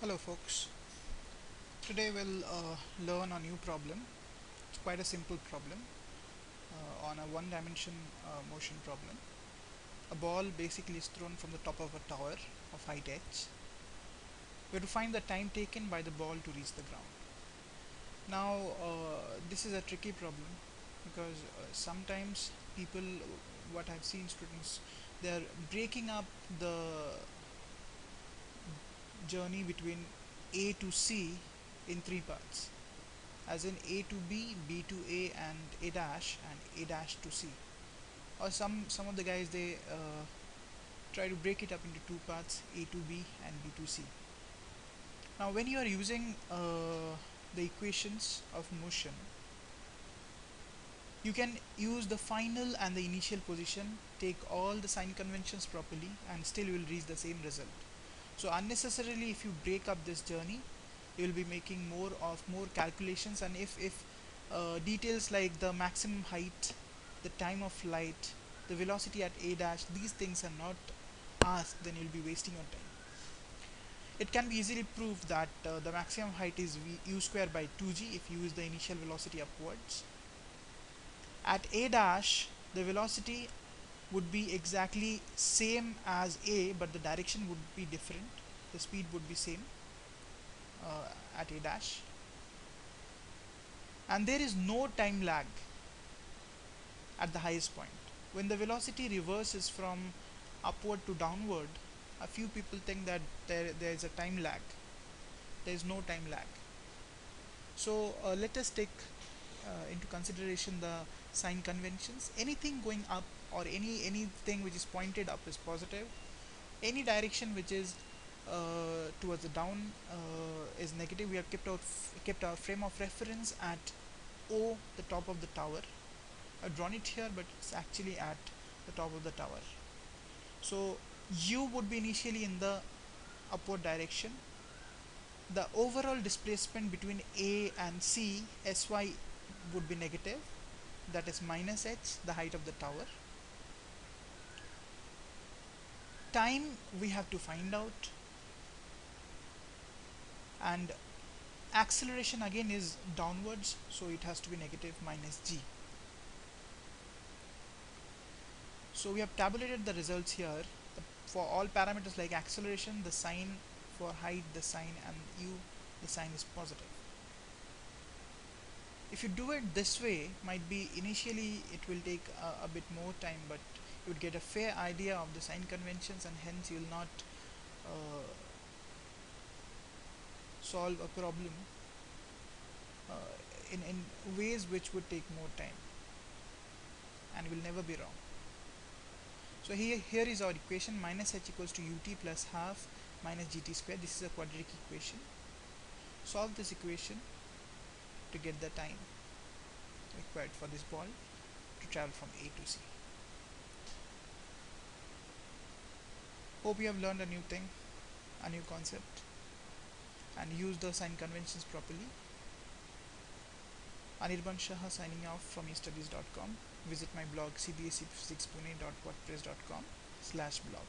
Hello folks, today we'll learn a new problem. It's quite a simple problem on a one dimension motion problem. A ball basically is thrown from the top of a tower of height h. We have to find the time taken by the ball to reach the ground. Now this is a tricky problem because sometimes people, what I've seen students, they're breaking up the journey between A to C in three parts, as in A to B, B to A, and A dash to C. Or some of the guys, they try to break it up into two parts, A to B and B to C. Now, when you are using the equations of motion, you can use the final and the initial position, take all the sign conventions properly, and still you will reach the same result. So unnecessarily, if you break up this journey, you will be making more calculations, and if details like the maximum height, the time of flight, the velocity at a dash, these things are not asked, then you'll be wasting your time. It can be easily proved that the maximum height is u square by 2g if you use the initial velocity upwards. At a dash, the velocity would be exactly same as a, but the direction would be different. The speed would be same at a dash, and there is no time lag at the highest point. When the velocity reverses from upward to downward, a few people think that there is a time lag. There is no time lag. So let us take into consideration the sign conventions. Anything going up, or anything which is pointed up, is positive. Any direction which is towards the down is negative. We have kept our frame of reference at O, the top of the tower. I've drawn it here, but it's actually at the top of the tower. So U would be initially in the upward direction. The overall displacement between A and C, Sy, would be negative, that is minus h, the height of the tower. Time we have to find out, and acceleration again is downwards, so it has to be negative minus g. So we have tabulated the results here for all parameters like acceleration, the sign; for height, the sign; and u, the sign is positive. If you do it this way, might be initially it will take a bit more time, but you would get a fair idea of the sign conventions, and hence you will not uh, solve a problem in ways which would take more time and will never be wrong. So here is our equation: minus h equals to ut plus half minus gt square. This is a quadratic equation. Solve this equation to get the time required for this ball to travel from A to C. Hope you have learned a new thing, a new concept, and used the sign conventions properly. Anirban Shah signing off from estudies.com. Visit my blog cbsephysicsPune.wordpress.com/blog.